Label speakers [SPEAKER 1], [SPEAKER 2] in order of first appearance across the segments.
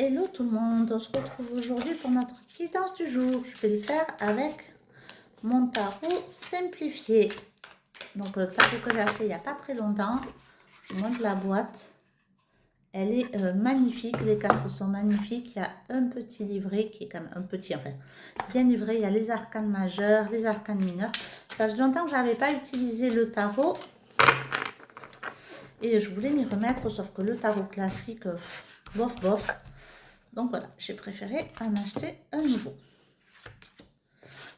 [SPEAKER 1] Hello tout le monde, on se retrouve aujourd'hui pour notre guidance du jour. Je vais le faire avec mon tarot simplifié. Donc le tarot que j'ai acheté il n'y a pas très longtemps. Je vous montre la boîte. Elle est magnifique, les cartes sont magnifiques. Il y a un petit livret qui est quand même un petit, enfin bien livré. Il y a les arcanes majeurs, les arcanes mineurs. Ça fait longtemps que je n'avais pas utilisé le tarot. Et je voulais m'y remettre, sauf que le tarot classique, bof bof. Donc voilà, j'ai préféré en acheter un nouveau.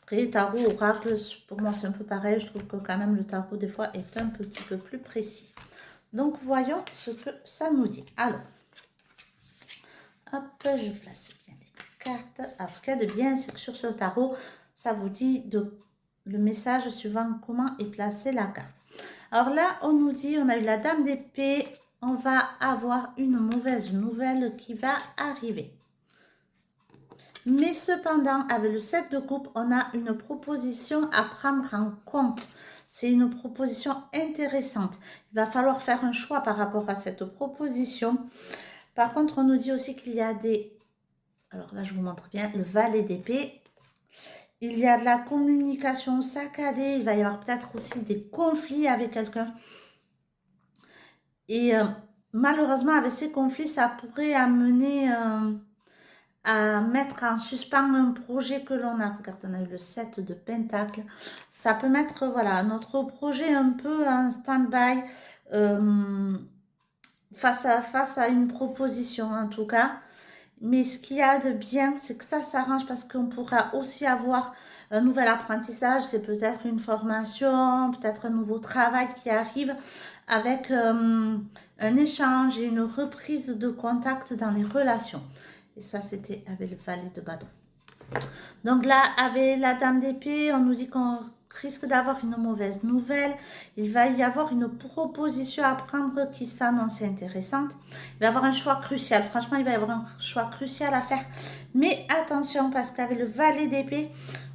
[SPEAKER 1] Après, tarot, oracle, pour moi c'est un peu pareil. Je trouve que quand même le tarot des fois est un petit peu plus précis. Donc voyons ce que ça nous dit. Alors, hop, je place bien les cartes. Alors ce qu'il y a de bien, c'est que sur ce tarot, ça vous dit le message suivant comment est placée la carte. Alors là, on nous dit, on a eu la dame d'épée. On va avoir une mauvaise nouvelle qui va arriver. Mais cependant, avec le 7 de coupe, on a une proposition à prendre en compte. C'est une proposition intéressante. Il va falloir faire un choix par rapport à cette proposition. Par contre, on nous dit aussi qu'il y a des... Alors là, je vous montre bien le valet d'épée. Il y a de la communication saccadée. Il va y avoir peut-être aussi des conflits avec quelqu'un. Et malheureusement, avec ces conflits, ça pourrait amener à mettre en suspens un projet que l'on a. Regarde, on a eu le 7 de Pentacle. Ça peut mettre, voilà, notre projet un peu en stand-by face à une proposition, en tout cas. Mais ce qu'il y a de bien, c'est que ça s'arrange parce qu'on pourra aussi avoir un nouvel apprentissage. C'est peut-être une formation, peut-être un nouveau travail qui arrive avec un échange et une reprise de contact dans les relations. Et ça, c'était avec le valet de bâton. Donc là, avec la dame d'épée, on nous dit qu'on risque d'avoir une mauvaise nouvelle. Il va y avoir une proposition à prendre qui s'annonce intéressante. Il va y avoir un choix crucial. Franchement, il va y avoir un choix crucial à faire. Mais attention, parce qu'avec le valet d'épée,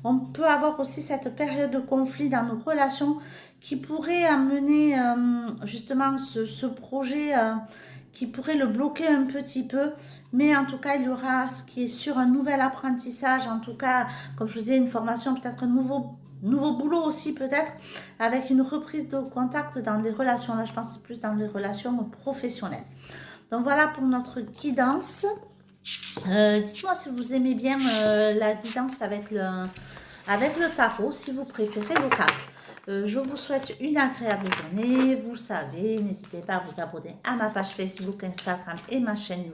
[SPEAKER 1] on peut avoir aussi cette période de conflit dans nos relations qui pourrait amener justement ce projet qui pourrait le bloquer un petit peu. Mais en tout cas, il y aura ce qui est sur un nouvel apprentissage. En tout cas, comme je vous disais, une formation, peut-être un nouveau boulot aussi peut-être, avec une reprise de contact dans les relations. Là, je pense que c'est plus dans les relations professionnelles. Donc voilà pour notre guidance. Dites-moi si vous aimez bien la guidance avec le tarot, si vous préférez l'oracle. Je vous souhaite une agréable journée. Vous savez, n'hésitez pas à vous abonner à ma page Facebook, Instagram et ma chaîne YouTube.